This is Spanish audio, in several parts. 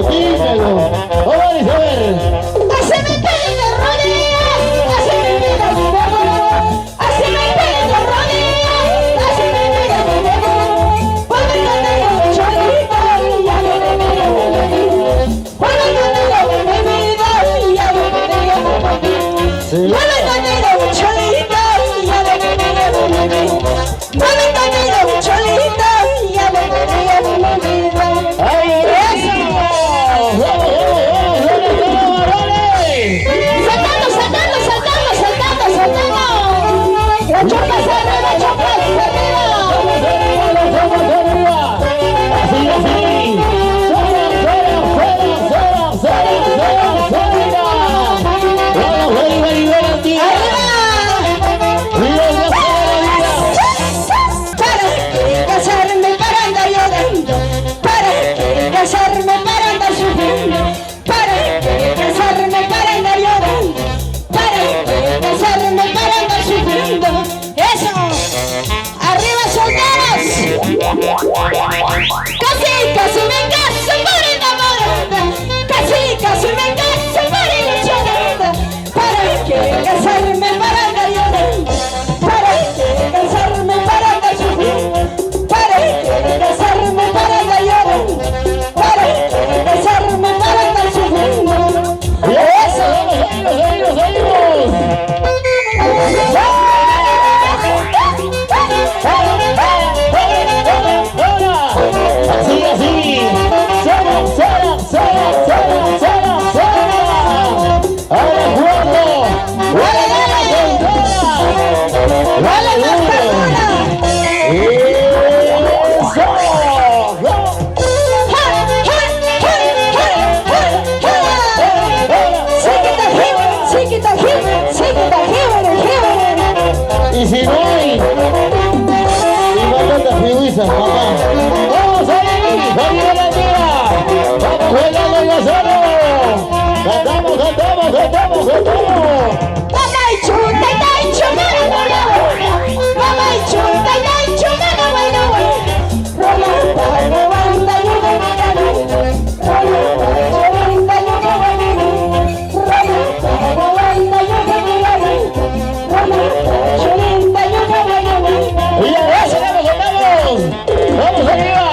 dímelo. ¿Cómo dice? A ver. Así me piden de rodillas, así me piden mi dedo, así me piden de rodillas, así me piden mi dedo. Vuelve conmigo, cholita, y ya no me digas por mí. Vuelve conmigo, mi vida, y ya no me digas por mí. Vuelve conmigo, cholita, y ya no me digas por mí. Vuelve conmigo, cholita, y ya no me digas por mi vida. ¡Ay, eso! ¡La chopas arriba, chopas arriba! Así, así. Para casarme, para andar llorando, para casarme, para andar sufriendo, para casarme, para andar llorando, para casarme, para andar sufriendo. ¡Eso! ¡Arriba, solteros! Casi, casi me caso por enamorada, casi, casi me caso por ilusionada. ¿Para qué casarme, para andar llorando? ¿Para qué casarme, para andar sufriendo? ¿Para qué casarme, para andar llorando? ¿Para qué casarme, para andar sufriendo? Así, así. Ahora jugando. ¡Dale más persona! Y si no hay, y no te friuizas, papá. Vamos ahí, ¡Javier Andrea! Vamos jugando ya solo. Cantamos. Mamá y chuta y dai chumana buena buena. Mamá y chuta y dai chumana buena buena. Rola para banda y una buena. Rola para banda y una buena. Rola para banda y una buena. Rola para cholinda y una buena. Y ya cantamos. Vamos arriba.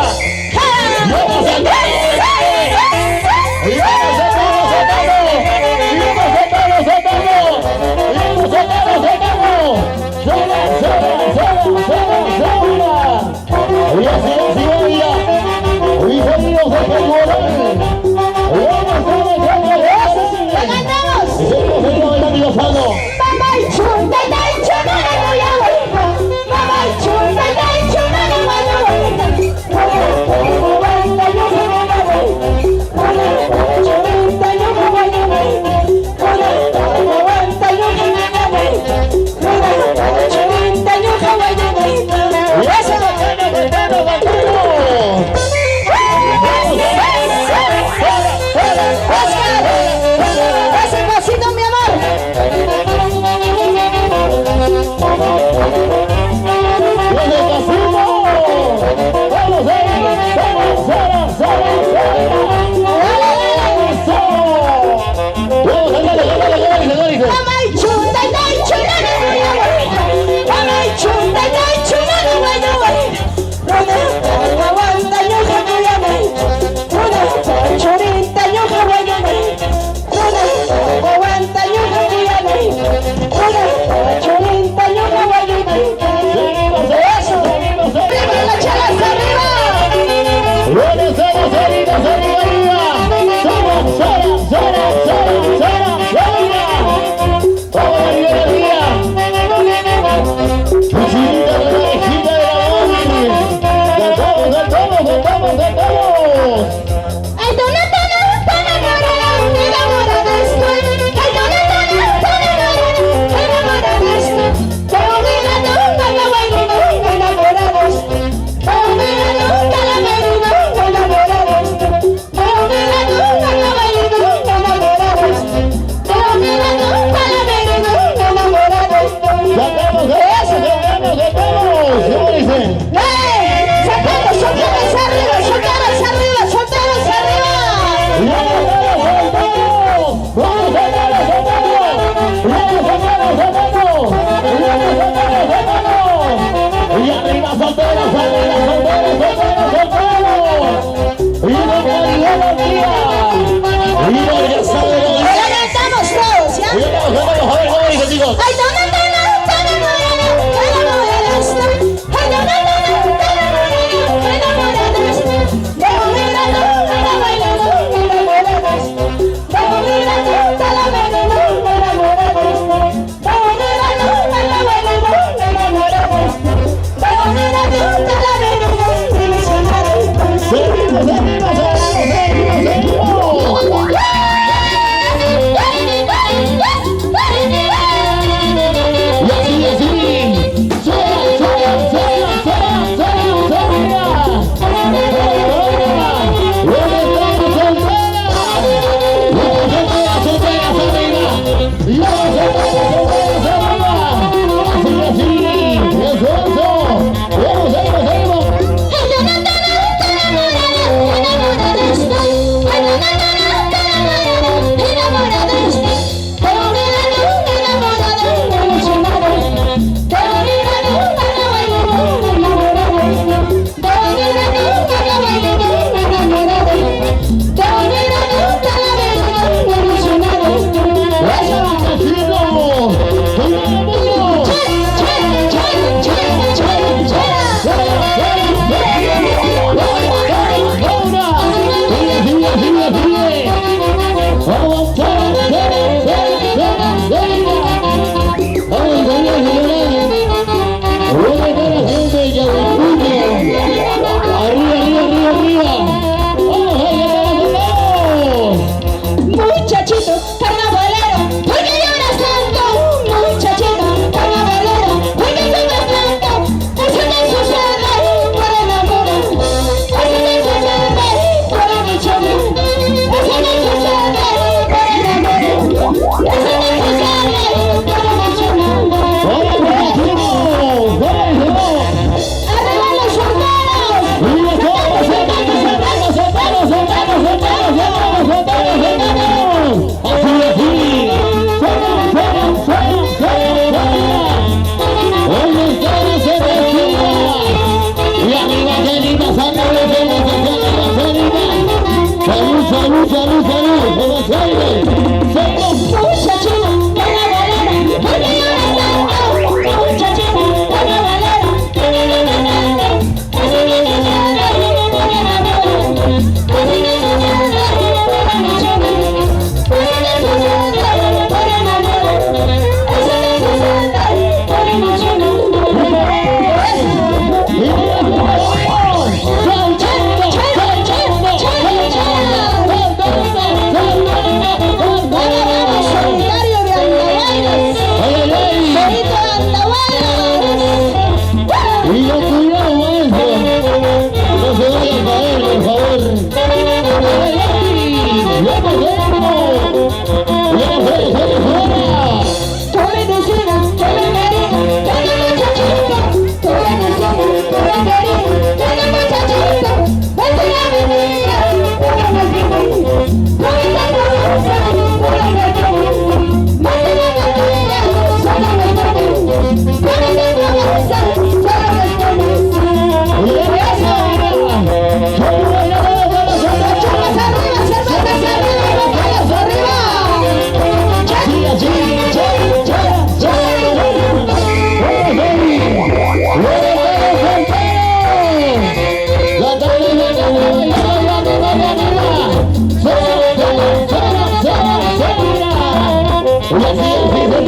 Y así el